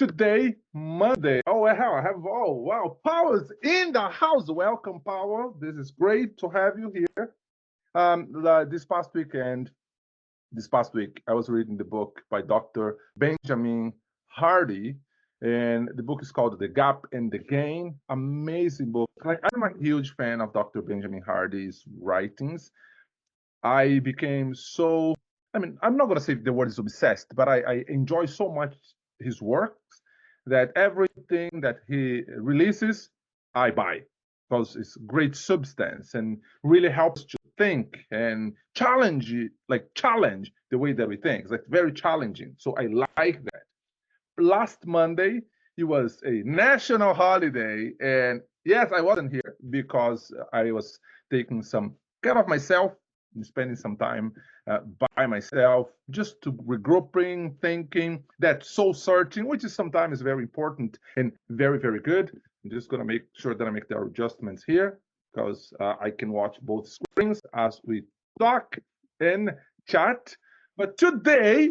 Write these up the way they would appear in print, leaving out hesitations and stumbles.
Today, Monday. Oh, oh, wow, Power's in the house. Welcome, Power. This is great to have you here. This past weekend, this past week, I was reading the book by Dr. Benjamin Hardy, and the book is called The Gap and the Gain. Amazing book. Like, I'm a huge fan of Dr. Benjamin Hardy's writings. I became so, I'm not going to say the word is obsessed, but I enjoy so much his works that everything that he releases, I buy because it's great substance and really helps to think and challenge the way that we think. It's like very challenging. So I like that. Last Monday, it was a national holiday. And yes, I wasn't here because I was taking some care of myself and spending some time by myself, just to regrouping, thinking, that soul searching, which is sometimes very important and very, very good. I'm just going to make sure that I make the adjustments here because I can watch both screens as we talk and chat. But today,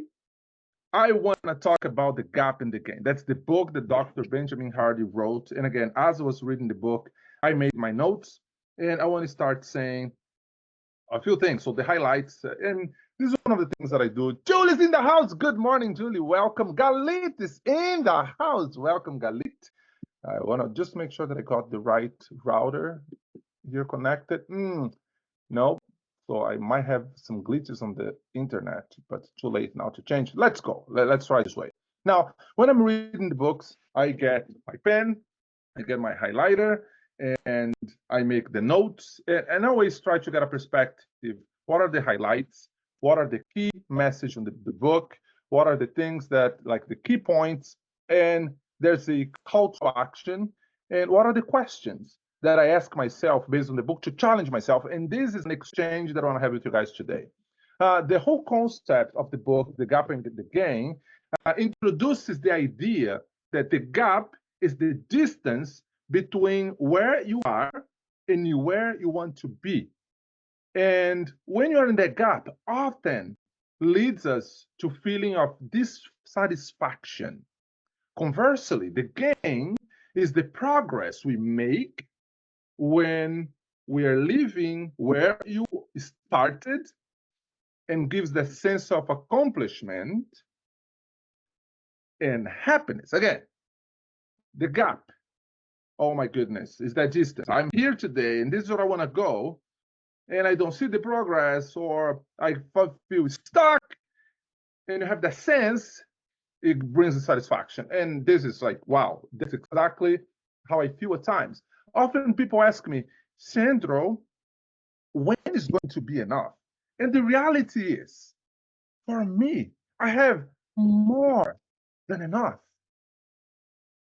I want to talk about The Gap in the Gain. That's the book that Dr. Benjamin Hardy wrote. And again, as I was reading the book, I made my notes, and I want to start saying a few things. So the highlights, and this is one of the things that I do. Julie's in the house. Good morning, Julie. Welcome. Galit is in the house. Welcome, Galit. I want to just make sure that I got the right router. You're connected. No. So I might have some glitches on the internet, but too late now to change. Let's go. Let's try this way. Now, when I'm reading the books, I get my pen, I get my highlighter, and I make the notes, and I always try to get a perspective. What are the highlights? What are the key message on the book? What are the things that, like the key points? And there's a call to action. And what are the questions that I ask myself based on the book to challenge myself? And this is an exchange that I want to have with you guys today. The whole concept of the book, The Gap and the Gain, introduces the idea that the gap is the distance between where you are and where you want to be. And when you're in that gap, often leads us to feeling of dissatisfaction. Conversely, the gain is the progress we make when we are living where you started, and gives the sense of accomplishment and happiness. Again, the gap, oh my goodness, is that distance. I'm here today and this is where I want to go, and I don't see the progress, or I feel stuck, and you have that sense, it brings the satisfaction. And this is like, wow, that's exactly how I feel at times. Often people ask me, Sandro, when is going to be enough? And the reality is, for me, I have more than enough.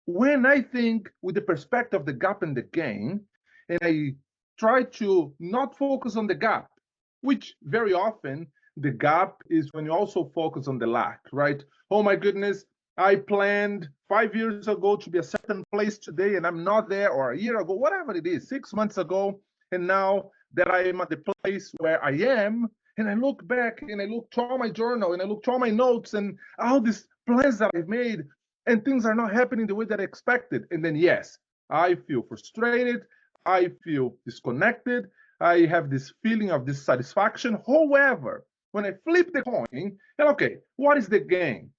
When I think with the perspective of the gap and the gain, and I try to not focus on the gap, which very often the gap is when you also focus on the lack, right? Oh my goodness, I planned 5 years ago to be a certain place today and I'm not there, or a year ago, whatever it is, 6 months ago, and now that I am at the place where I am, and I look back and I look through my journal and I look through my notes and all these plans that I've made, and things are not happening the way that I expected. And then, yes, I feel frustrated. I feel disconnected. I have this feeling of dissatisfaction. However, when I flip the coin, and okay, what is the gain?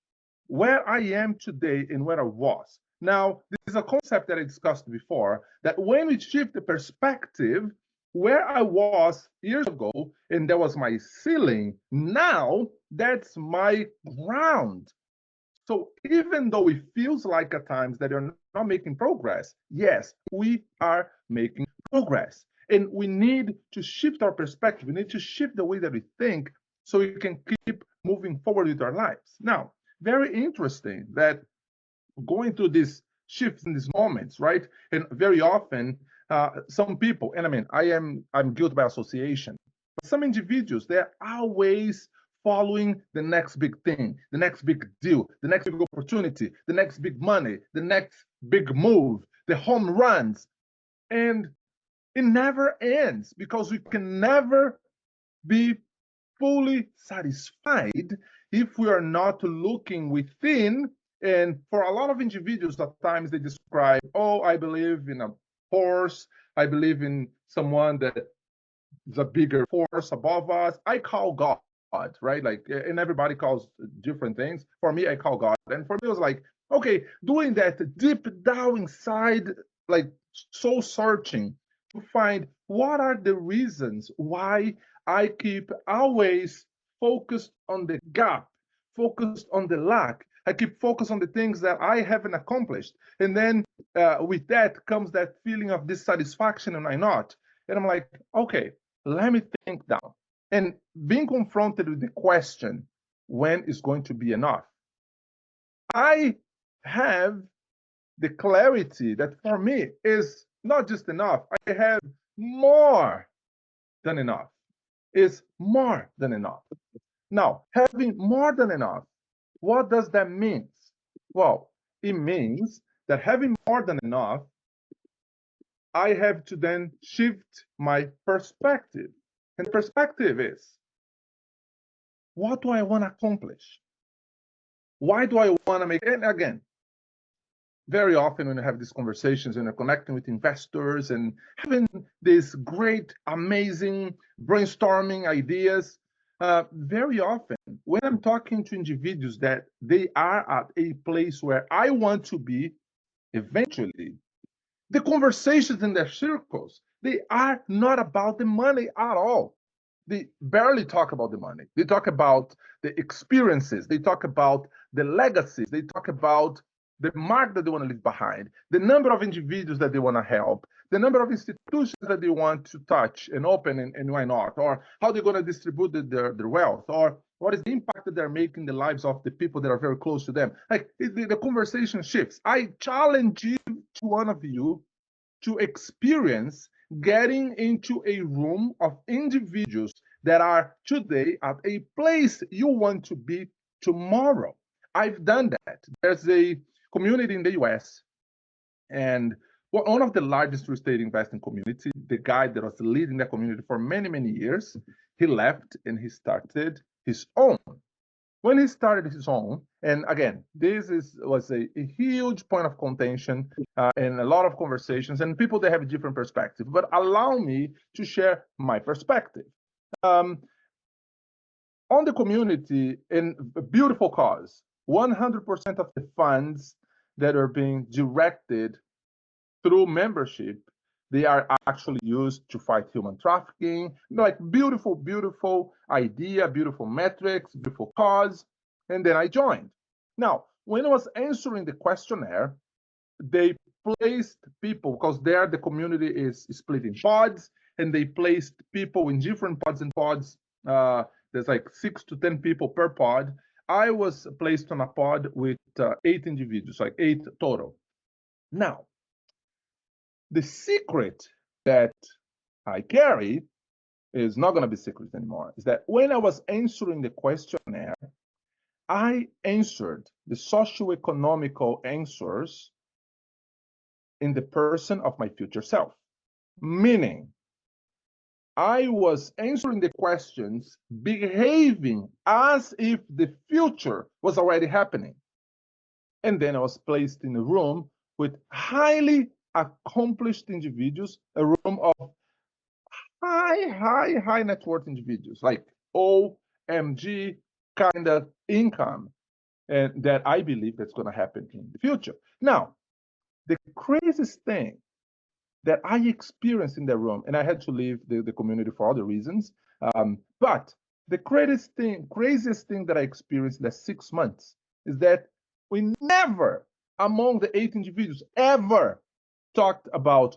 Where I am today and where I was. Now, this is a concept that I discussed before, that when we shift the perspective, where I was years ago, and that was my ceiling, now that's my ground. So even though it feels like at times that you're not making progress, yes, we are making progress. And we need to shift our perspective. We need to shift the way that we think so we can keep moving forward with our lives. Now, very interesting that going through these shifts in these moments, right? And very often, some people, and I'm guilty by association, but some individuals, they're always following the next big thing, the next big deal, the next big opportunity, the next big money, the next big move, the home runs. And it never ends because we can never be fully satisfied if we are not looking within And for a lot of individuals, at times they describe, oh, I believe in a force, I believe in someone that is a bigger force above us. I call God, right? Like, and everybody calls different things. For me, I call God. And for me, it was like, okay, doing that deep down inside, like soul searching to find what are the reasons why I keep always focused on the gap, focused on the lack. I keep focused on the things that I haven't accomplished. And then with that comes that feeling of dissatisfaction, and I not. And I'm like, okay, let me think down. And being confronted with the question, when is going to be enough? I have the clarity that for me is not just enough. I have more than enough. Is more than enough. Now, having more than enough, what does that mean? Well, it means that having more than enough, I have to then shift my perspective. And the perspective is, what do I want to accomplish? Why do I want to make it? And again, very often when I have these conversations and I'm connecting with investors and having these great, amazing brainstorming ideas, very often when I'm talking to individuals that they are at a place where I want to be eventually, the conversations in their circles, they are not about the money at all. They barely talk about the money. They talk about the experiences. They talk about the legacies. They talk about the mark that they want to leave behind, the number of individuals that they want to help, the number of institutions that they want to touch and open, and why not, or how they're going to distribute their wealth, or what is the impact that they're making in the lives of the people that are very close to them. Like the conversation shifts. I challenge you, to one of you, to experience getting into a room of individuals that are today at a place you want to be tomorrow. I've done that. There's a community in the US, and one of the largest real estate investing community, the guy that was leading that community for many, many years, he left and he started his own. When he started his own, and again, was a huge point of contention and a lot of conversations, and people that have a different perspective. But allow me to share my perspective. On the community, in a beautiful cause, 100% of the funds that are being directed through membership, they are actually used to fight human trafficking. Like beautiful, beautiful idea, beautiful metrics, beautiful cause. And then I joined. Now, when I was answering the questionnaire, they placed people, because there the community is split in pods, and they placed people in different pods and pods. There's like 6 to 10 people per pod. I was placed on a pod with 8 individuals, like 8 total. Now, the secret that I carry is not going to be secret anymore. Is that when I was answering the questionnaire, I answered the socioeconomical answers in the person of my future self. Meaning, I was answering the questions behaving as if the future was already happening. And then I was placed in a room with highly accomplished individuals, a room of high net worth individuals, like OMG kind of income, and that I believe that's going to happen in the future. Now, the craziest thing that I experienced in the room, and I had to leave the community for other reasons, but the craziest thing that I experienced in the 6 months is that we never, among the 8 individuals, ever talked about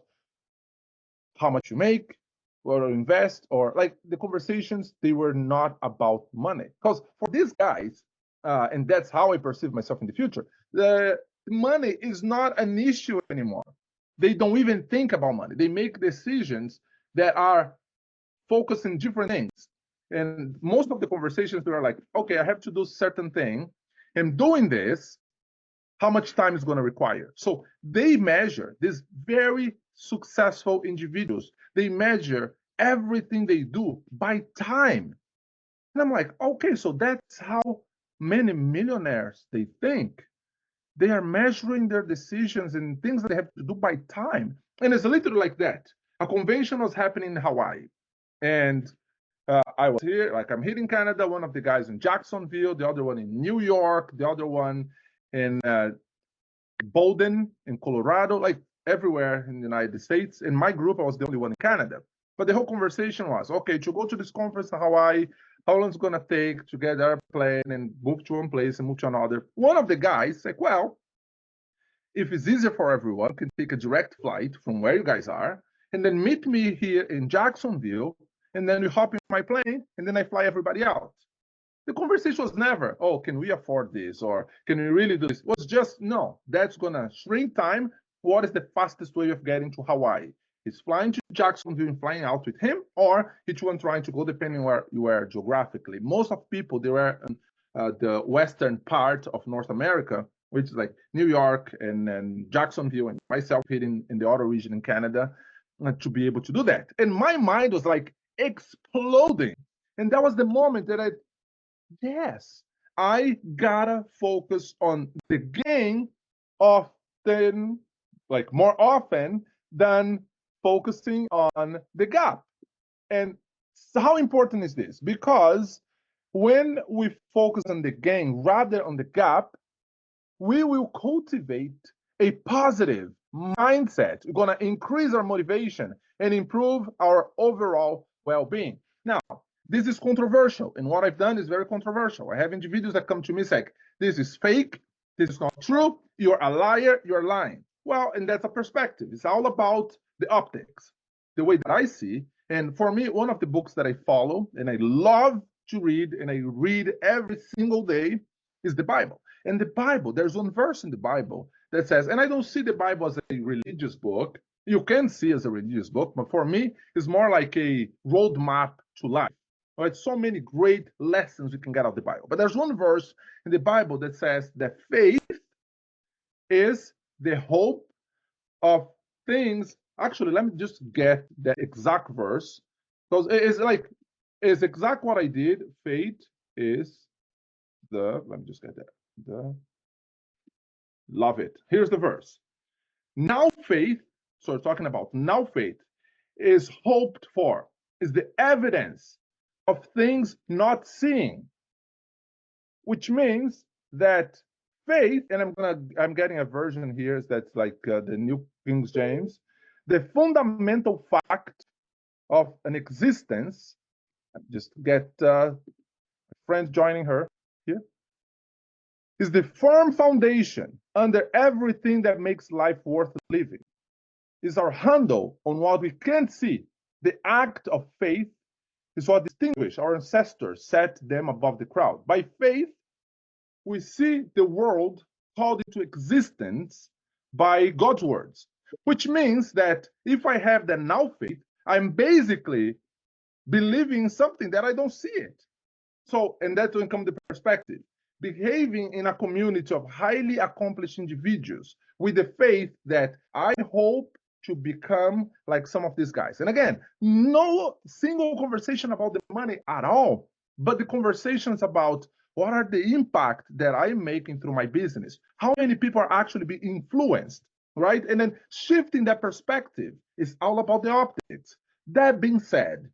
how much you make, or invest, or like the conversations, they were not about money. Because for these guys, and that's how I perceive myself in the future, the money is not an issue anymore. They don't even think about money. They make decisions that are focused in different things. And most of the conversations, they are like, okay, I have to do certain thing. And doing this, how much time is going to require? So they measure, these very successful individuals, they measure everything they do by time. And I'm like, okay, so that's how many millionaires they think. They are measuring their decisions and things that they have to do by time. And it's literally like that. A convention was happening in Hawaii. And I was here, like I'm here in Canada, one of the guys in Jacksonville, the other one in New York, the other one in Bolden in Colorado, like everywhere in the United States. In my group, I was the only one in Canada. But the whole conversation was, okay, to go to this conference in Hawaii, how long is it going to take to get our plane and move to one place and move to another? One of the guys said, well, if it's easier for everyone, you can take a direct flight from where you guys are and then meet me here in Jacksonville. And then we hop in my plane and then I fly everybody out. The conversation was never, oh, can we afford this? Or can we really do this? It was just, no, that's going to shrink time. What is the fastest way of getting to Hawaii? It's flying to Jacksonville and flying out with him, or each one trying to go depending where you were geographically. Most of people, they were in the western part of North America, which is like New York and Jacksonville, and myself here in the other region in Canada, to be able to do that. And my mind was like exploding. And that was the moment that yes, I gotta focus on the gain often, like more often than focusing on the gap. And so how important is this? Because when we focus on the gain rather on the gap, we will cultivate a positive mindset. We're going to increase our motivation and improve our overall well-being. Now, this is controversial, and what I've done is very controversial. I have individuals that come to me and say, this is fake, this is not true, you're a liar, you're lying. Well, and that's a perspective. It's all about the optics, the way that I see. And for me, one of the books that I follow and I love to read, and I read every single day, is the Bible. And the Bible, there's one verse in the Bible that says, and I don't see the Bible as a religious book. You can see it as a religious book, but for me, it's more like a roadmap to life. Right? So many great lessons we can get out of the Bible. But there's one verse in the Bible that says that faith is the hope of things. Actually, let me just get the exact verse, because it's exact what I did. Faith is let me just get that. Love it. Here's the verse. Now faith, so we're talking about now faith, is hoped for, is the evidence of things not seen, which means that faith, and I'm getting a version here that's like the New King James, the fundamental fact of an existence. Just get a friend joining her here. Is the firm foundation under everything that makes life worth living. Is our handle on what we can't see. The act of faith is what distinguished our ancestors, set them above the crowd. By faith, we see the world called into existence by God's words, which means that if I have the now faith, I'm basically believing something that I don't see it. So, and that's when comes the perspective. Behaving in a community of highly accomplished individuals with the faith that I hope to become like some of these guys. And again, no single conversation about the money at all, but the conversations about what are the impact that I'm making through my business? How many people are actually being influenced, right? And then shifting that perspective is all about the optics. That being said,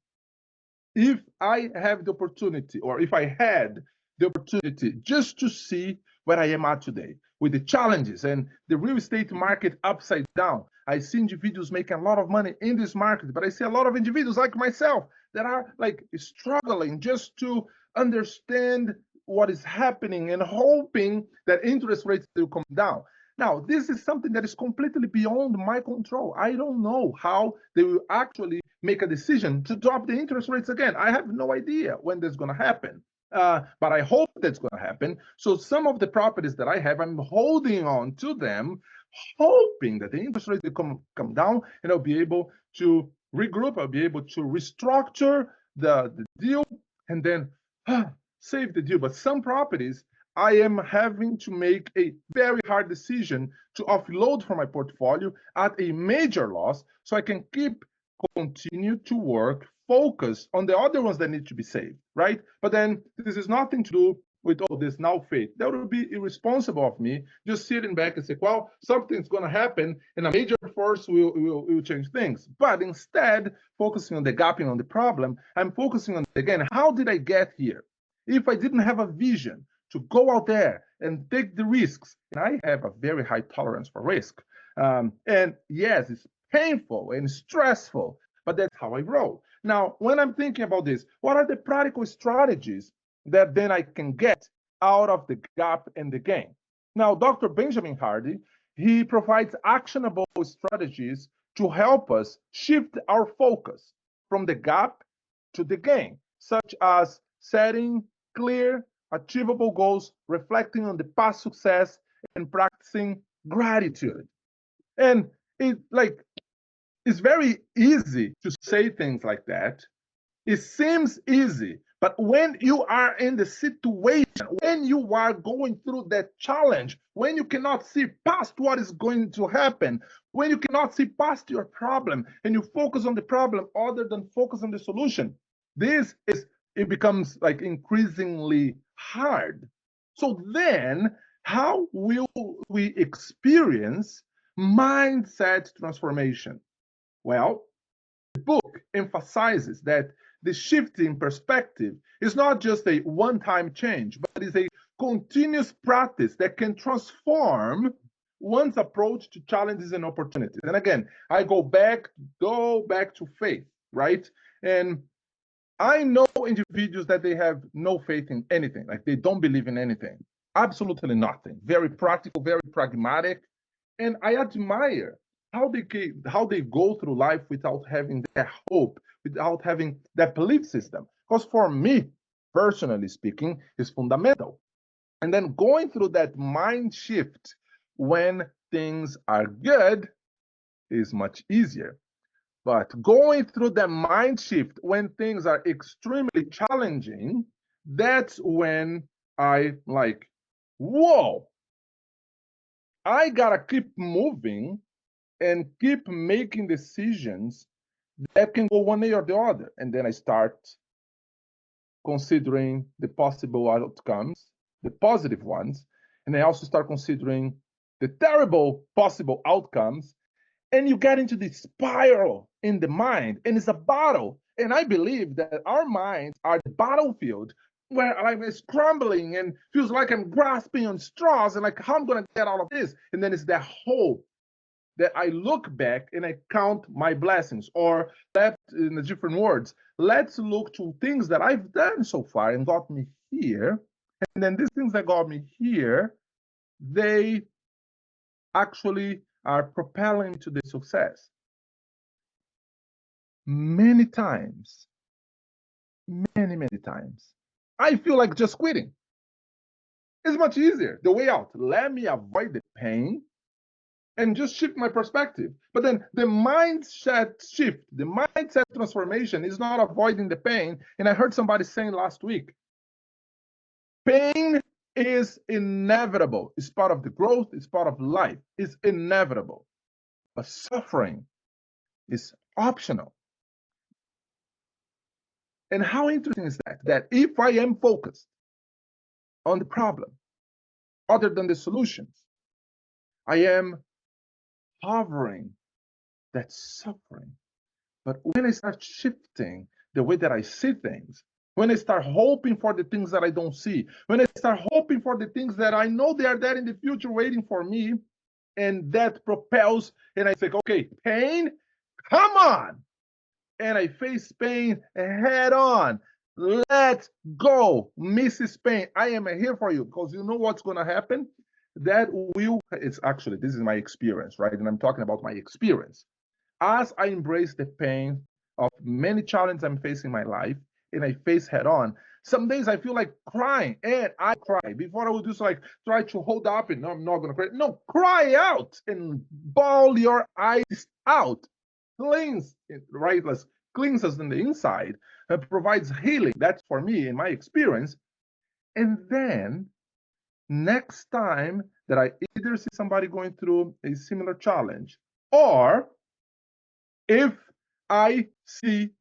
if I have the opportunity, or if I had the opportunity just to see where I am at today with the challenges and the real estate market upside down, I see individuals making a lot of money in this market, but I see a lot of individuals like myself that are like struggling just to understand what is happening and hoping that interest rates will come down. Now, this is something that is completely beyond my control. I don't know how they will actually make a decision to drop the interest rates again. I have no idea when that's going to happen. But I hope that's going to happen. So some of the properties that I have, I'm holding on to them, hoping that the interest rates will come down, and I'll be able to regroup, I'll be able to restructure the deal, and then save the deal. But some properties, I am having to make a very hard decision to offload from my portfolio at a major loss so I can continue to work, focus on the other ones that need to be saved, right? But then this is nothing to do with all this now faith. That would be irresponsible of me just sitting back and say, well, something's going to happen and a major force will change things. But instead, focusing on the gap and on the problem, I'm focusing on, again, how did I get here? If I didn't have a vision to go out there and take the risks, and I have a very high tolerance for risk. And yes, it's painful and stressful, but that's how I roll. Now, when I'm thinking about this, what are the practical strategies that then I can get out of the gap and the gain? Now, Dr. Benjamin Hardy, he provides actionable strategies to help us shift our focus from the gap to the gain, such as setting clear, achievable goals, reflecting on the past success, and practicing gratitude. And it's very easy to say things like that. It seems easy, but when you are in the situation, when you are going through that challenge, when you cannot see past what is going to happen, when you cannot see past your problem, and you focus on the problem other than focus on the solution, it becomes like increasingly hard. So then, how will we experience mindset transformation? Well, the book emphasizes that the shift in perspective is not just a one-time change, but is a continuous practice that can transform one's approach to challenges and opportunities. And again, I go back to faith, right? And I know individuals that they have no faith in anything, like they don't believe in anything, absolutely nothing. Very practical, very pragmatic, and I admire how they go through life without having that hope, without having that belief system. Because for me, personally speaking, is fundamental. And then going through that mind shift when things are good is much easier. But going through the mind shift when things are extremely challenging, that's when I like, whoa, I gotta keep moving and keep making decisions that can go one way or the other. And then I start considering the possible outcomes, the positive ones, and I also start considering the terrible possible outcomes. And you get into this spiral in the mind, and it's a battle. And I believe that our minds are the battlefield where I'm scrambling and feels like I'm grasping on straws and like, how I'm going to get out of this. And then it's that hope that I look back and I count my blessings, or that in the different words, let's look to things that I've done so far and got me here. And then these things that got me here, they actually are propelling to the success. Many times, many times, I feel like just quitting. It's much easier. The way out. Let me avoid the pain and just shift my perspective. But then the mindset shift, the mindset transformation is not avoiding the pain. And I heard somebody saying last week, pain is inevitable. It's part of the growth. It's part of life. It's inevitable. But suffering is optional. And how interesting is that? That if I am focused on the problem other than the solutions, I am hovering that suffering. But when I start shifting the way that I see things, when I start hoping for the things that I don't see, when I start hoping for the things that I know they are there in the future waiting for me, and that propels, and I say, okay, pain, come on. And I face pain head on. Let's go, Mrs. Pain. I am here for you, because you know what's going to happen? It's actually, this is my experience, right? And I'm talking about my experience. As I embrace the pain of many challenges I'm facing in my life, and I face head on, some days I feel like crying, and I cry. Before I would just like try to hold up and no, I'm not going to cry. No, cry out and bawl your eyes out. Cleanse it, right? Cleanse us in the inside, provides healing. That's for me in my experience. And then next time that I either see somebody going through a similar challenge, or if I see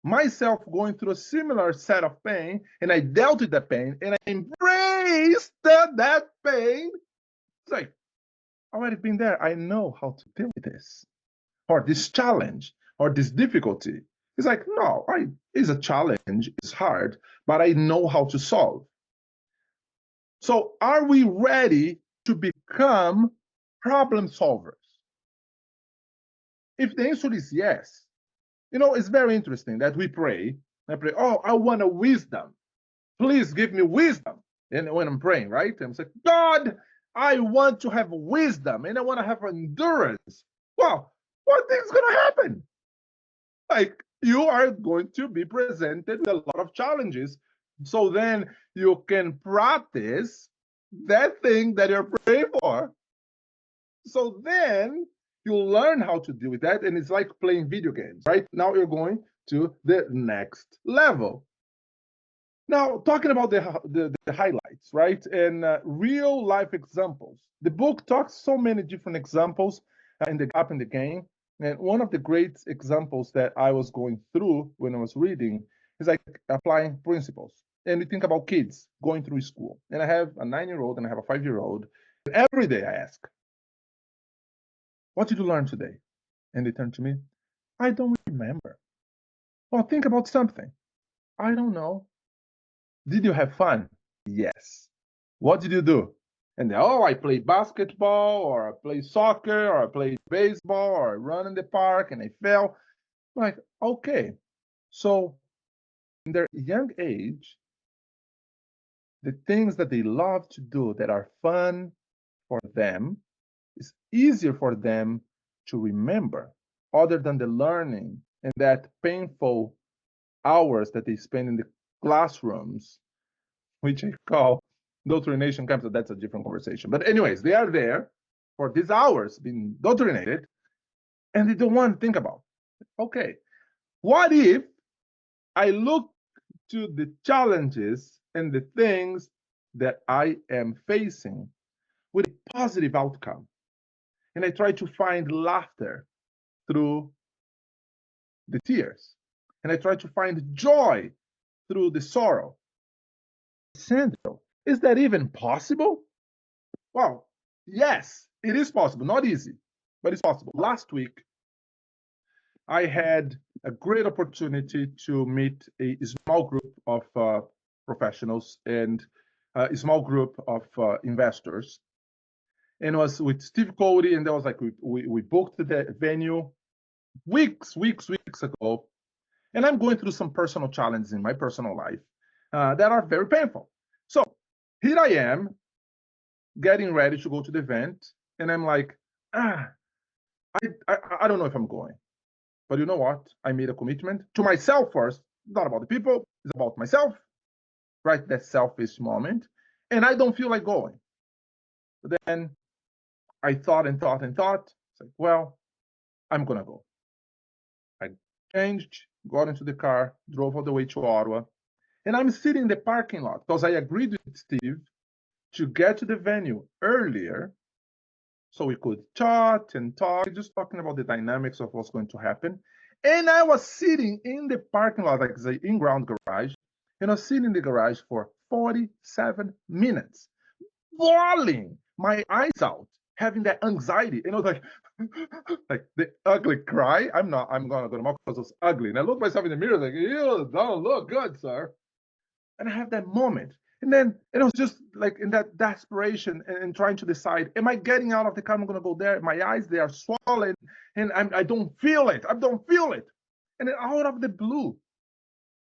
myself going through a similar set of pain, and I dealt with that pain, and I embraced that pain. It's like, already been there. I know how to deal with this, or this challenge, or this difficulty. It's like, no, it's a challenge, it's hard, but I know how to solve. So are we ready to become problem solvers? If the answer is yes, it's very interesting that we pray. I pray, oh, I want a wisdom. Please give me wisdom. And when I'm praying, right? I'm saying, God, I want to have wisdom and I want to have endurance. Well, what is going to happen? Like, you are going to be presented with a lot of challenges. So then you can practice that thing that you're praying for. So then you'll learn how to deal with that. And it's like playing video games, right? Now you're going to the next level. Now, talking about the highlights, right? And real life examples. The book talks so many different examples in the gap in the game. And one of the great examples that I was going through when I was reading is like applying principles. And you think about kids going through school. And I have a 9-year-old and I have a 5-year-old. And every day I ask, what did you learn today? And they turn to me, I don't remember. Well, think about something. I don't know. Did you have fun? Yes. What did you do? And they, oh, I play basketball, or I play soccer, or I play baseball, or I run in the park and I fell. I'm like, okay. So in their young age, the things that they love to do that are fun for them, it's easier for them to remember other than the learning and that painful hours that they spend in the classrooms, which I call indoctrination camps. So that's a different conversation. But anyways, they are there for these hours being indoctrinated, and they don't want to think about, okay, what if I look to the challenges and the things that I am facing with a positive outcome, and I try to find laughter through the tears, and I try to find joy through the sorrow. Sandro, is that even possible? Well, yes, it is possible. Not easy, but it's possible. Last week, I had a great opportunity to meet a small group of professionals and a small group of investors. And it was with Steve Cody, and that was like we booked the venue weeks ago. And I'm going through some personal challenges in my personal life that are very painful. So here I am getting ready to go to the event, and I'm like, I don't know if I'm going. But you know what? I made a commitment to myself first, not about the people, it's about myself, right? That selfish moment. And I don't feel like going. But then I thought and thought and thought. It's like, well, I'm going to go. I changed, got into the car, drove all the way to Ottawa. And I'm sitting in the parking lot because I agreed with Steve to get to the venue earlier so we could chat and talk, just talking about the dynamics of what's going to happen. And I was sitting in the parking lot, like the in-ground garage, and I was sitting in the garage for 47 minutes, bawling my eyes out, having that anxiety. And I was like, like the ugly cry. I'm gonna go to my because it was ugly. And I looked myself in the mirror, like, you don't look good, sir. And I have that moment. And then it was just like in that desperation and trying to decide, am I getting out of the car? I'm going to go there. My eyes, they are swollen and I don't feel it. I don't feel it. And then out of the blue,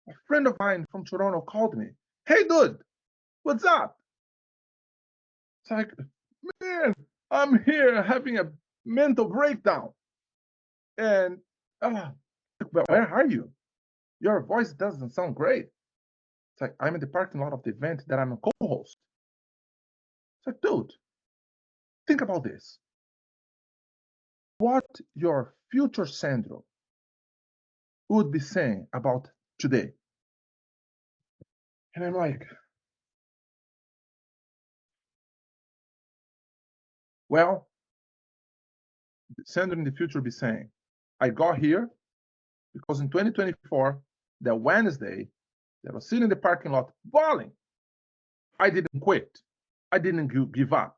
a friend of mine from Toronto called me. Hey, dude, what's up? It's like, man, I'm here having a mental breakdown. And, but where are you? Your voice doesn't sound great. It's like, I'm in the parking lot of the event that I'm a co-host. It's like, dude, think about this. What your future Sandro would be saying about today. And I'm like, well, Sandro in the future will be saying, I got here because in 2024, that Wednesday, that I was sitting in the parking lot bawling. I didn't quit. I didn't give up.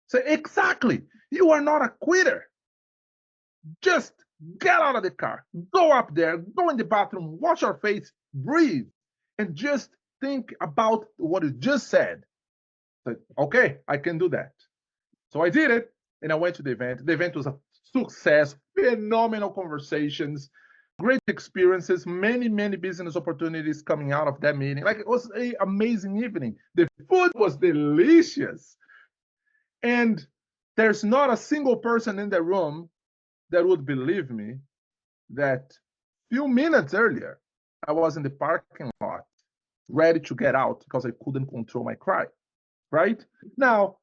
Say, exactly. You are not a quitter. Just get out of the car, go up there, go in the bathroom, wash your face, breathe, and just think about what you just said. Like, okay, I can do that. So I did it, and I went to the event. The event was a success, phenomenal conversations, great experiences, many business opportunities coming out of that meeting. Like, it was an amazing evening. The food was delicious. And there's not a single person in the room that would believe me that few minutes earlier, I was in the parking lot, ready to get out because I couldn't control my cry, right? Now,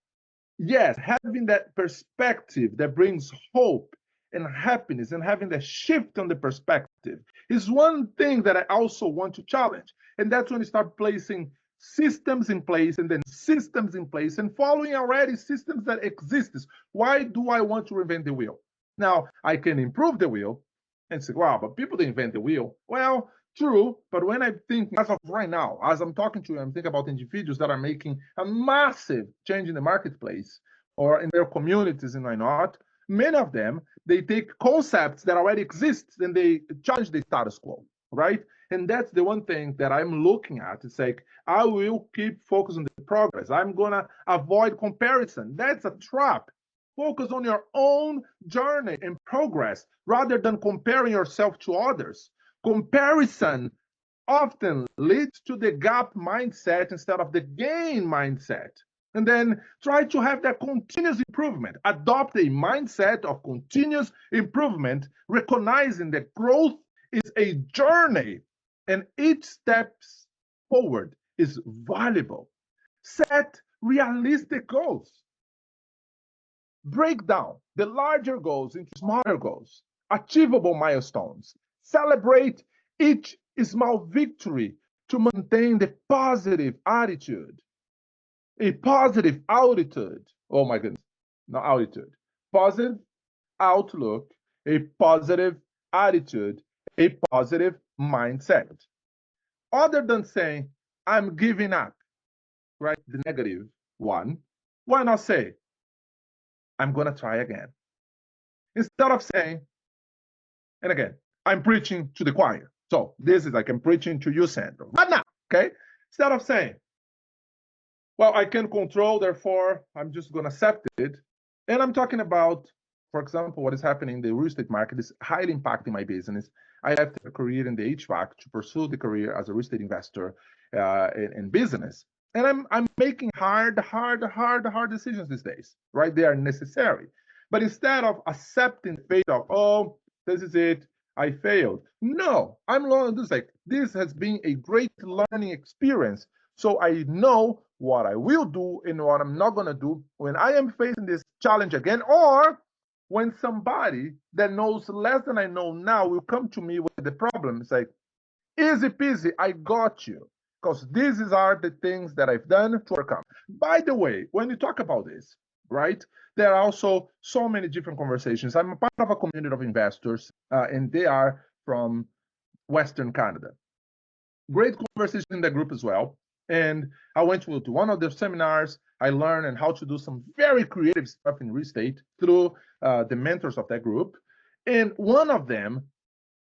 yes, having that perspective that brings hope and happiness and having that shift on the perspective is one thing that I also want to challenge. And that's when you start placing systems in place and then systems in place and following already systems that exist. Why do I want to reinvent the wheel? Now, I can improve the wheel and say, wow, but people didn't invent the wheel. Well, true, but when I think, as of right now, as I'm talking to you, I'm thinking about individuals that are making a massive change in the marketplace or in their communities and why not. Many of them, they take concepts that already exist and they challenge the status quo, right? And that's the one thing that I'm looking at. It's like, I will keep focused on the progress. I'm going to avoid comparison. That's a trap. Focus on your own journey and progress rather than comparing yourself to others. Comparison often leads to the gap mindset instead of the gain mindset. And then try to have that continuous improvement. Adopt a mindset of continuous improvement, recognizing that growth is a journey and each step forward is valuable. Set realistic goals. Break down the larger goals into smaller goals, achievable milestones. Celebrate each small victory to maintain the positive attitude. A positive altitude. Oh my goodness, not altitude. Positive outlook, a positive attitude, a positive mindset. Other than saying, I'm giving up, right? The negative one. Why not say, I'm going to try again? Instead of saying, and again, I'm preaching to the choir. So this is like I'm preaching to you, Sandro. Right now, okay? Instead of saying, well, I can control, therefore I'm just going to accept it. And I'm talking about, for example, what is happening in the real estate market is highly impacting my business. I left a career in the HVAC to pursue the career as a real estate investor in business. And I'm making hard decisions these days, right? They are necessary. But instead of accepting the fate of, oh, this is it, I failed. No, I'm learning this. Like, this has been a great learning experience. So I know what I will do and what I'm not going to do when I am facing this challenge again, or when somebody that knows less than I know now will come to me with the problem. It's like, easy peasy, I got you. Because these are the things that I've done to overcome. By the way, when you talk about this, right, there are also so many different conversations. I'm a part of a community of investors, and they are from Western Canada. Great conversation in the group as well. And I went to one of their seminars. I learned how to do some very creative stuff in real estate through the mentors of that group. And one of them,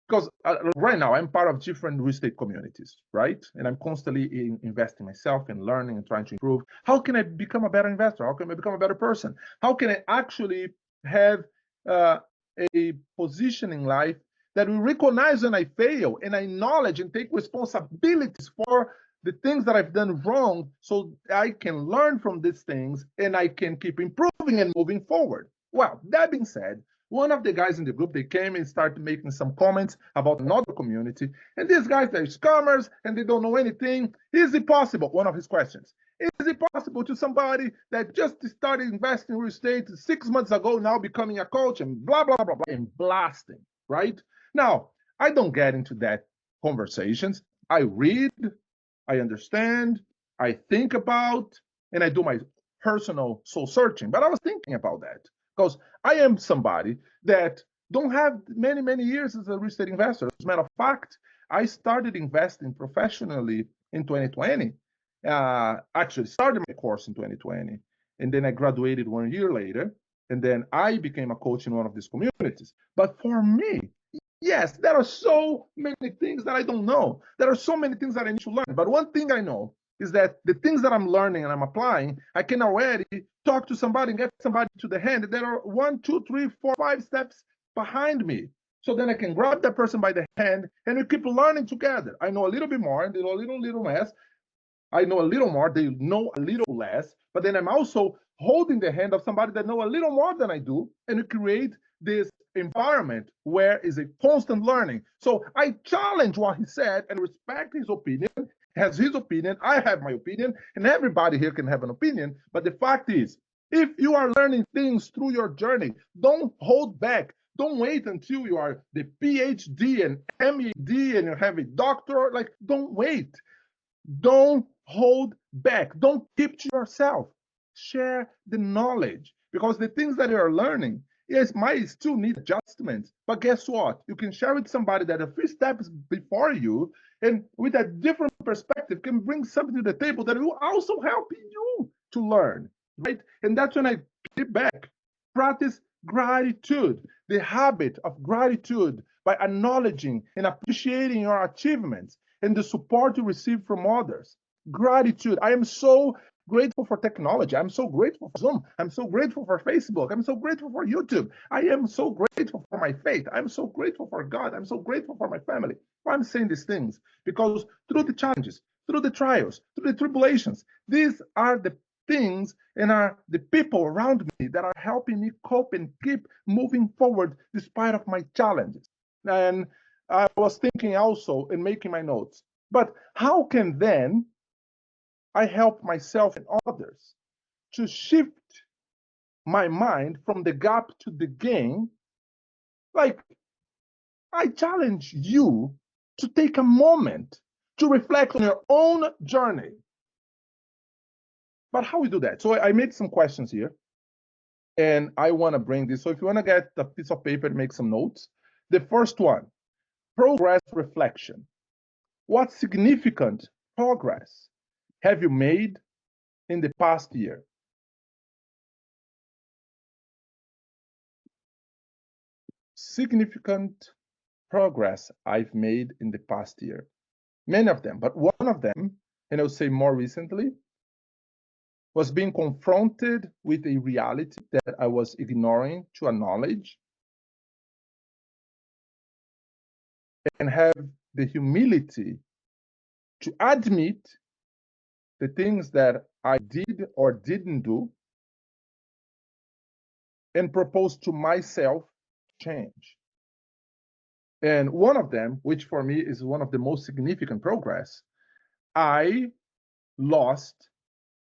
because right now I'm part of different real estate communities, right? And I'm constantly investing myself and learning and trying to improve. How can I become a better investor? How can I become a better person? How can I actually have a position in life that will recognize when I fail and I acknowledge and take responsibilities for the things that I've done wrong so I can learn from these things and I can keep improving and moving forward? Well, that being said, one of the guys in the group, they came and started making some comments about another community. And these guys, they're scammers and they don't know anything. Is it possible? One of his questions. Is it possible to somebody that just started investing in real estate 6 months ago, now becoming a coach and blah, blah, blah, blah, and blasting, right? Now, I don't get into that conversations. I read, I understand, I think about, and I do my personal soul searching. But I was thinking about that because I am somebody that don't have many years as a real estate investor. As a matter of fact, I started investing professionally in 2020. Actually, started my course in 2020, and then I graduated 1 year later, and then I became a coach in one of these communities. But for me, yes, there are so many things that I don't know. There are so many things that I need to learn. But one thing I know is that the things that I'm learning and I'm applying, I can already talk to somebody and get somebody to the hand that are 1, 2, 3, 4, 5 steps behind me. So then I can grab that person by the hand and we keep learning together. I know a little bit more and they know a little less. I know a little more, they know a little less, but then I'm also holding the hand of somebody that know a little more than I do, and we create this environment where is a constant learning. So I challenge what he said and respect his opinion, has his opinion, I have my opinion, and everybody here can have an opinion. But the fact is, if you are learning things through your journey, don't hold back. Don't wait until you are the PhD and MED and you have a doctor. Like, don't wait. Don't hold back. Don't keep to yourself. Share the knowledge because the things that you are learning, yes, might still need adjustments. But guess what? You can share with somebody that a few steps before you and with a different perspective can bring something to the table that will also help you to learn, right? And that's when I get back. Practice gratitude, the habit of gratitude by acknowledging and appreciating your achievements and the support you receive from others. Gratitude. I am so grateful for technology. I'm so grateful for Zoom. I'm so grateful for Facebook. I'm so grateful for YouTube. I am so grateful for my faith. I'm so grateful for God. I'm so grateful for my family. Why I'm saying these things? Because through the challenges, through the trials, through the tribulations, these are the things and are the people around me that are helping me cope and keep moving forward despite of my challenges. And I was thinking also in making my notes, but how can then I help myself and others to shift my mind from the gap to the gain? Like, I challenge you to take a moment to reflect on your own journey. But how we do that? So I made some questions here, and I want to bring this. So if you want to get a piece of paper and make some notes, the first one, progress reflection. What significant progress have you made in the past year? Significant progress I've made in the past year. Many of them, but one of them, and I would say more recently, was being confronted with a reality that I was ignoring to acknowledge and have the humility to admit the things that I did or didn't do and propose to myself change. And one of them, which for me is one of the most significant progress, I lost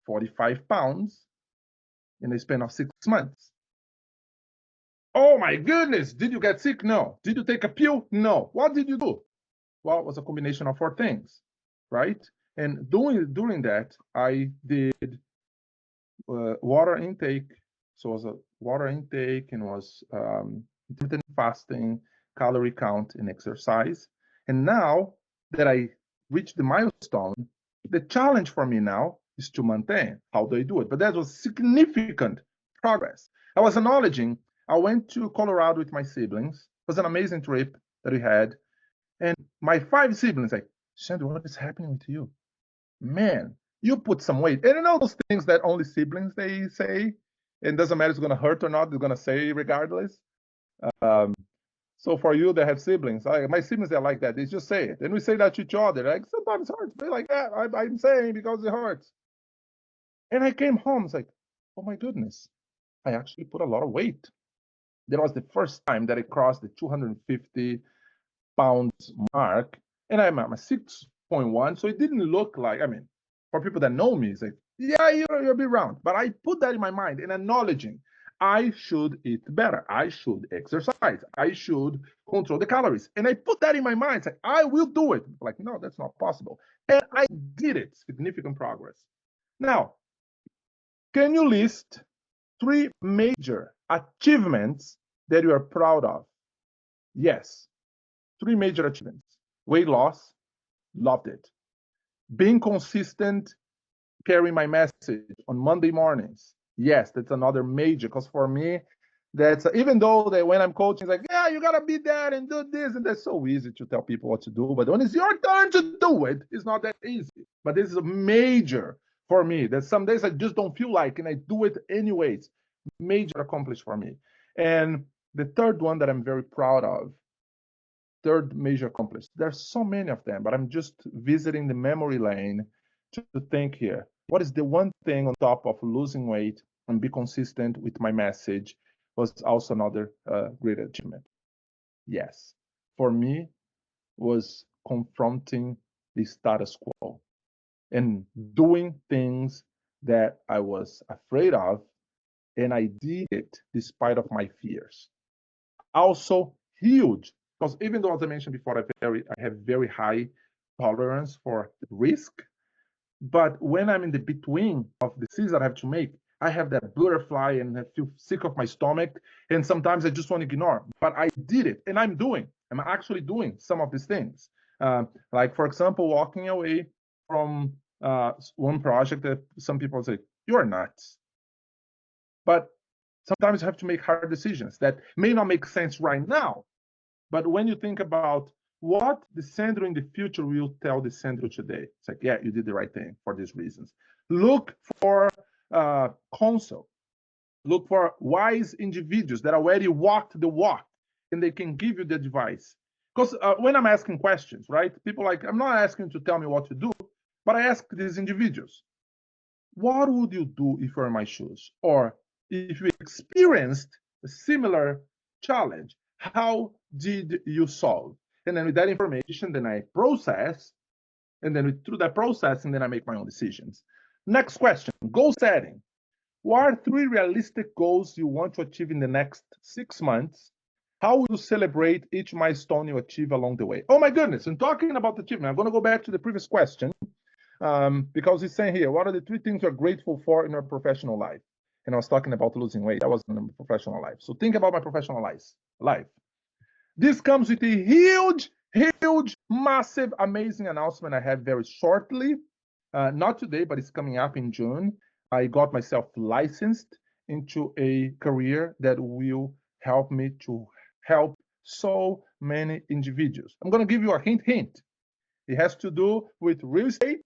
45 pounds in a span of 6 months. Oh my goodness, did you get sick? No. Did you take a pill? No. What did you do? Well, it was a combination of 4 things, right? And during that, I did water intake. So it was a water intake and was intermittent fasting, calorie count, and exercise. And now that I reached the milestone, the challenge for me now is to maintain. How do I do it? But that was significant progress. I was acknowledging, I went to Colorado with my siblings. It was an amazing trip that we had. And my 5 siblings like, Sandro, what is happening with you? Man, you put some weight. And you know those things that only siblings they say, and doesn't matter if it's gonna hurt or not, they're gonna say regardless. So for you that have siblings, my siblings are like that. They just say it, and we say that to each other. Like sometimes it hurts. They're like, yeah, I'm saying because it hurts. And I came home, it's like, oh my goodness, I actually put a lot of weight. That was the first time that I crossed the 250 pounds mark, and I'm at 6.1, so it didn't look like, I mean, for people that know me, it's like, yeah, you'll be round. But I put that in my mind and acknowledging I should eat better. I should exercise. I should control the calories. And I put that in my mind. It's like, I will do it. Like, no, that's not possible. And I did it. Significant progress. Now, can you list 3 major achievements that you are proud of? Yes, 3 major achievements. Weight loss, loved it. Being consistent, carrying my message on Monday mornings. Yes, that's another major, because for me, that's even though that when I'm coaching, it's like, yeah, you gotta be there and do this, and that's so easy to tell people what to do. But when it's your turn to do it, it's not that easy. But this is a major for me. That some days I just don't feel like, and I do it anyways. Major accomplished for me. And the third one that I'm very proud of, third major accomplished. There's so many of them, but I'm just visiting the memory lane to think here. What is the one thing on top of losing weight and be consistent with my message was also another great achievement. Yes, for me was confronting the status quo and doing things that I was afraid of, and I did it despite of my fears. Also huge, because even though, as I mentioned before, I have very high tolerance for risk, but when I'm in the between of the decisions that I have to make, I have that butterfly and I feel sick of my stomach, and sometimes I just want to ignore. But I did it, and I'm actually doing some of these things. Like, for example, walking away from one project that some people say, you're nuts. But sometimes you have to make hard decisions that may not make sense right now. But when you think about what the Sandro in the future will tell the Sandro today, it's like, yeah, you did the right thing for these reasons. Look for counsel. Look for wise individuals that already walked the walk, and they can give you the advice. Because when I'm asking questions, right, people like, I'm not asking to tell me what to do, but I ask these individuals, what would you do if you're in my shoes? Or if you experienced a similar challenge, how did you solve? And then with that information, then I process, and then through that process, and then I make my own decisions. Next question, goal setting. What are 3 realistic goals you want to achieve in the next 6 months? How will you celebrate each milestone you achieve along the way? Oh my goodness, and talking about achievement, I'm going to go back to the previous question. Because he's saying here, what are the 3 things you're grateful for in your professional life? And I was talking about losing weight. That was in my professional life. So think about my professional life. This comes with a huge, massive, amazing announcement I have very shortly. Not today, but it's coming up in June. I got myself licensed into a career that will help me to help so many individuals. I'm going to give you a hint. It has to do with real estate.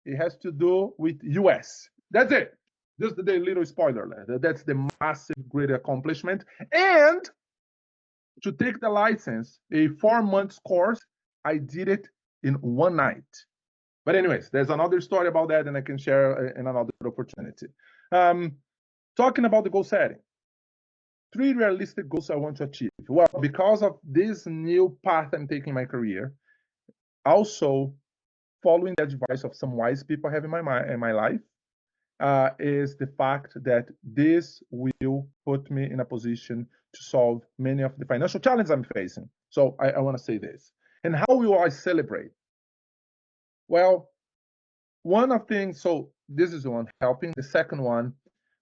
It has to do with US. That's it. Just the little spoiler. That's the massive, great accomplishment. And to take the license, a 4 months course, I did it in one night. But anyways, there's another story about that, and I can share in another opportunity. Talking about the goal setting. 3 realistic goals I want to achieve. Well, because of this new path I'm taking in my career, also following the advice of some wise people I have in my life, is the fact that this will put me in a position to solve many of the financial challenges I'm facing. So I want to say this. And how will I celebrate? Well, one of things, so this is one, helping. The second one,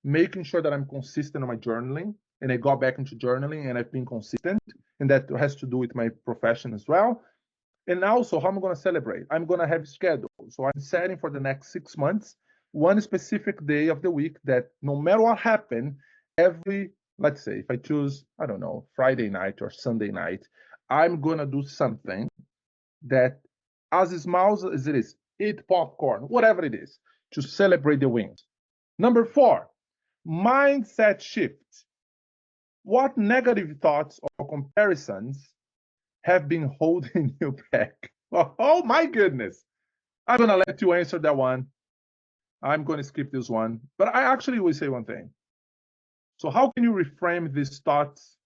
making sure that I'm consistent on my journaling. And I got back into journaling and I've been consistent. And that has to do with my profession as well. And also, how I'm going to celebrate? I'm going to have schedule. So I'm setting for the next 6 months one specific day of the week that no matter what happens, let's say, if I choose, I don't know, Friday night or Sunday night, I'm going to do something that, as small as it is, eat popcorn, whatever it is, to celebrate the wins. Number 4, mindset shift. What negative thoughts or comparisons have been holding you back? Oh my goodness. I'm going to let you answer that one. I'm going to skip this one. But I actually will say one thing. So how can you reframe these thoughts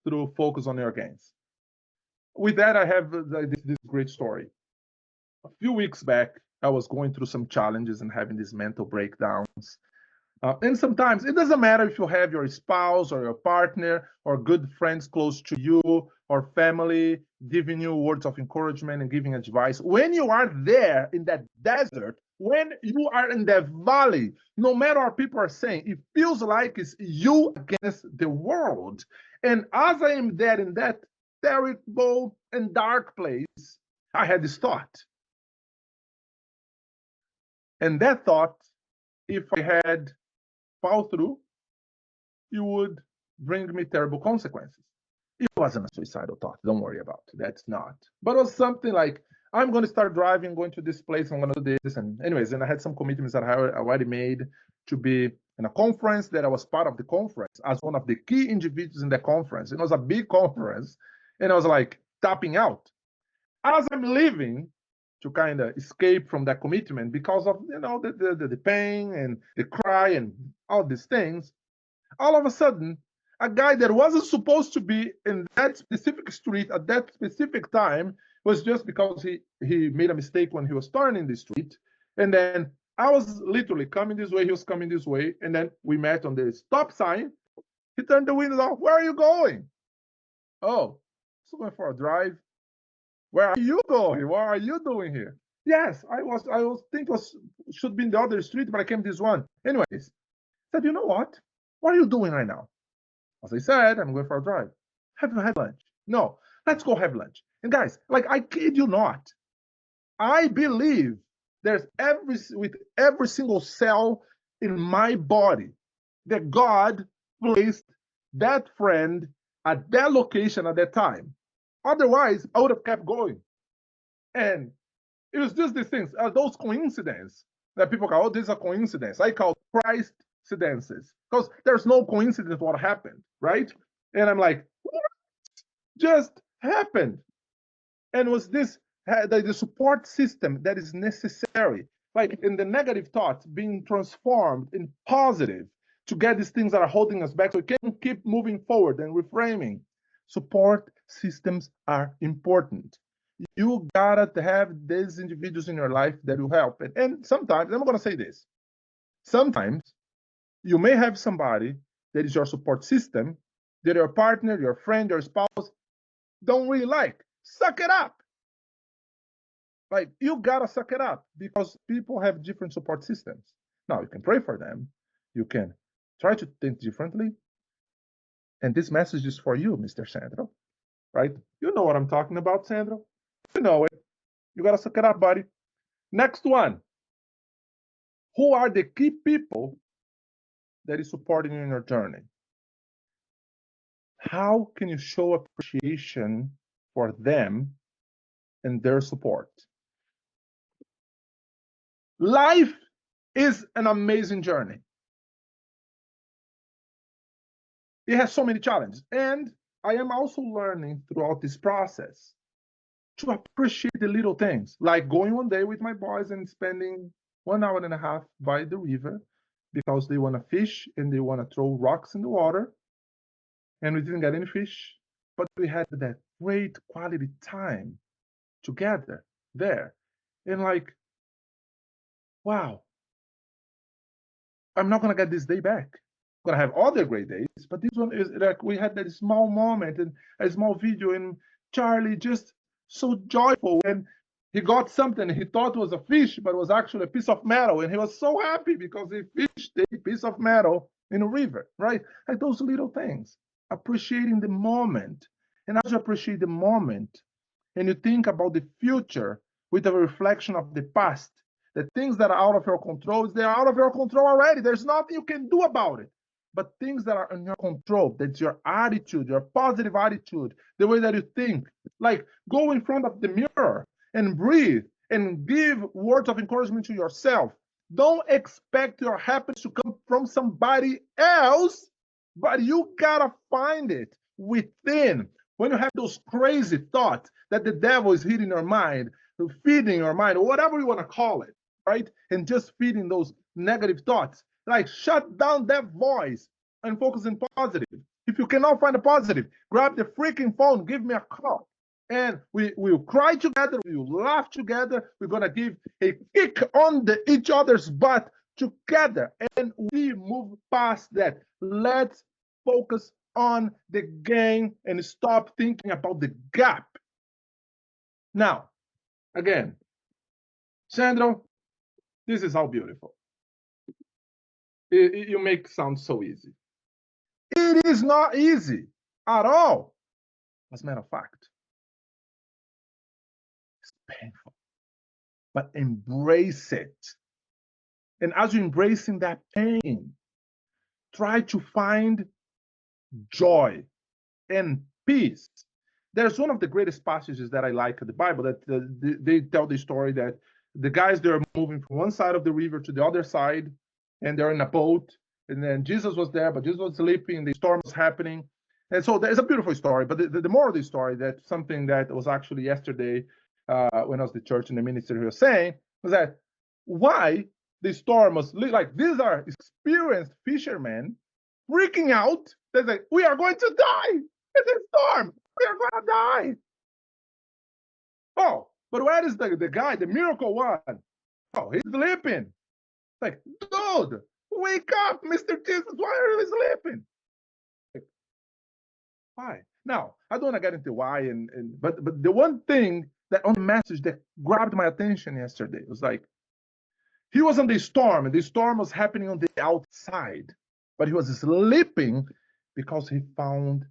through focus on your gains? With that, I have this great story. A few weeks back, I was going through some challenges and having these mental breakdowns. And sometimes it doesn't matter if you have your spouse or your partner or good friends close to you or family giving you words of encouragement and giving advice. When you are there in that desert, when you are in that valley, no matter what people are saying, it feels like it's you against the world. And as I am there in that terrible and dark place, I had this thought. And that thought, if I had followed through, it would bring me terrible consequences. It wasn't a suicidal thought. Don't worry about it. That's not. But it was something like, I'm going to start driving, going to this place, I'm going to do this. And anyways, and I had some commitments that I already made to be in a conference that I was part of the conference as one of the key individuals in the conference. It was a big conference. And I was like tapping out. As I'm leaving to kind of escape from that commitment because of, the pain and the cry and all these things, all of a sudden, a guy that wasn't supposed to be in that specific street at that specific time was just because he made a mistake when he was turning the street. And then I was literally coming this way, he was coming this way. And then we met on the stop sign. He turned the window off. Where are you going? Oh, so going for a drive. Where are you going? What are you doing here? Yes, I was thinking should be in the other street, but I came this one. Anyways, said, you know what? What are you doing right now? As I said, I'm going for a drive. Have you had lunch? No, let's go have lunch. And guys, like I kid you not, I believe there's with every single cell in my body that God placed that friend at that location at that time. Otherwise, I would have kept going. And it was just these things, those coincidences that people call, oh, this is a coincidence. I call Christ coincidences because there's no coincidence what happened, right? And I'm like, what just happened? And was this the support system that is necessary, like in the negative thoughts being transformed in positive to get these things that are holding us back so we can keep moving forward and reframing. Support systems are important. You gotta have these individuals in your life that will help. And sometimes, I'm gonna say this, sometimes you may have somebody that is your support system that your partner, your friend, your spouse don't really like. Suck it up. Like, you gotta suck it up because people have different support systems. Now, you can pray for them. You can try to think differently. And this message is for you, Mr. Sandro, right? You know what I'm talking about, Sandro. You know it. You gotta suck it up, buddy. Next one. Who are the key people that is supporting you in your journey? How can you show appreciation for them and their support? Life is an amazing journey. It has so many challenges. And I am also learning throughout this process to appreciate the little things, like going one day with my boys and spending 1 hour and a half by the river because they want to fish and they want to throw rocks in the water. And we didn't get any fish, but we had that great quality time together there. And like, wow, I'm not going to get this day back. I'm going to have other great days, but this one is like we had that small moment and a small video and Charlie just so joyful and he got something he thought was a fish, but it was actually a piece of metal. And he was so happy because he fished a piece of metal in a river, right? Like those little things, appreciating the moment. And as you appreciate the moment and you think about the future with a reflection of the past, the things that are out of your control, they are out of your control already. There's nothing you can do about it. But things that are in your control, that's your attitude, your positive attitude, the way that you think, like go in front of the mirror and breathe and give words of encouragement to yourself. Don't expect your happiness to come from somebody else, but you gotta find it within. When you have those crazy thoughts that the devil is hitting your mind, feeding your mind, or whatever you want to call it, right? And just feeding those negative thoughts, like shut down that voice and focus on positive. If you cannot find a positive, grab the freaking phone, give me a call. And we'll cry together, we'll laugh together, we're gonna give a kick on each other's butt together, and we move past that. Let's focus on the gain and stop thinking about the gap. Now, again, Sandro, this is how beautiful. You make it sound so easy. It is not easy at all. As a matter of fact, painful, but embrace it. And as you're embracing that pain, try to find joy and peace. There's one of the greatest passages that I like in the Bible that they tell the story that the guys, they're moving from one side of the river to the other side, and they're in a boat. And then Jesus was there, but Jesus was sleeping, and the storm was happening. And so there's a beautiful story. But the moral of the story, that something that was actually yesterday when I was at the church in the ministry was saying, was that why the storm was like, these are experienced fishermen freaking out. They're like, we are going to die. It's a storm. We are going to die. Oh, but where is the guy, the miracle one? Oh, he's sleeping. Like, dude, wake up, Mr. Jesus. Why are you sleeping? Like, why? Now, I don't want to get into why, but the one thing that on the message that grabbed my attention yesterday was like, he was in the storm, and the storm was happening on the outside, but he was sleeping because he found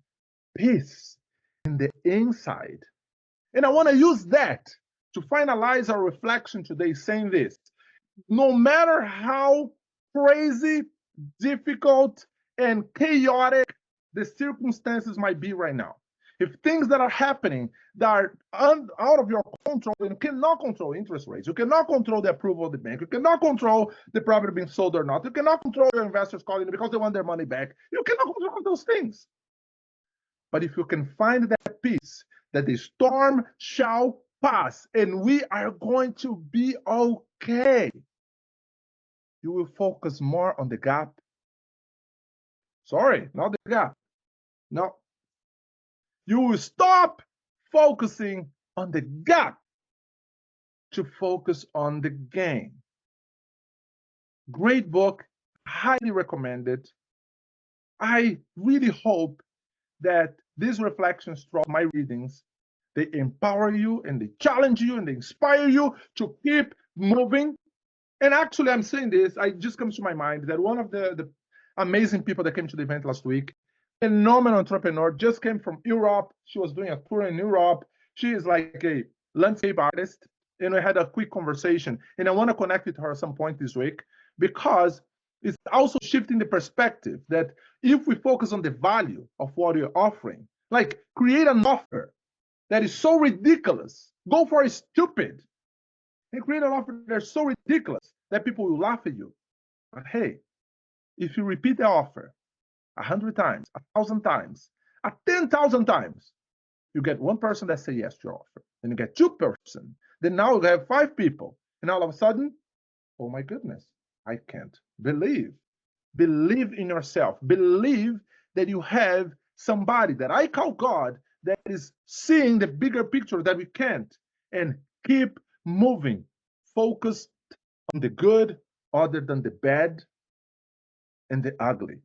peace in the inside. And I want to use that to finalize our reflection today, saying this: no matter how crazy, difficult, and chaotic the circumstances might be right now, if things that are happening that are out of your control, and you cannot control interest rates, you cannot control the approval of the bank, you cannot control the property being sold or not, you cannot control your investors calling you because they want their money back, you cannot control those things. But if you can find that peace, that the storm shall pass and we are going to be okay, you will focus more on the gap. Sorry, not the gap. No. You will stop focusing on the gap to focus on the gain. Great book, highly recommended. I really hope that these reflections throughout my readings, they empower you and they challenge you and they inspire you to keep moving. And actually, I'm saying this, it just comes to my mind that one of the amazing people that came to the event last week, phenomenal entrepreneur, just came from Europe. She was doing a tour in Europe. She is like a landscape artist. And we had a quick conversation. And I want to connect with her at some point this week because it's also shifting the perspective that if we focus on the value of what you're offering, like create an offer that is so ridiculous, go for it stupid, and create an offer that's so ridiculous that people will laugh at you. But hey, if you repeat the offer 100 times, 1,000 times, 10,000 times, you get one person that say yes to your offer. Then you get two person. Then now you have 5 people. And all of a sudden, oh my goodness, I can't believe. Believe in yourself. Believe that you have somebody that I call God that is seeing the bigger picture that we can't. And keep moving. Focus on the good other than the bad and the ugly.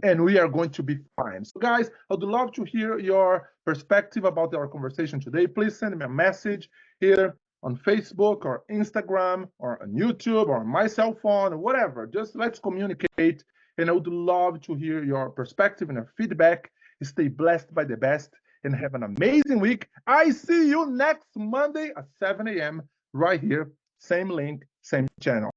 And we are going to be fine. So guys, I would love to hear your perspective about our conversation today. Please send me a message here on Facebook or Instagram or on YouTube or on my cell phone or whatever. Just let's communicate. And I would love to hear your perspective and your feedback. Stay blessed by the best and have an amazing week. I see you next Monday at 7 a.m. right here. Same link, same channel.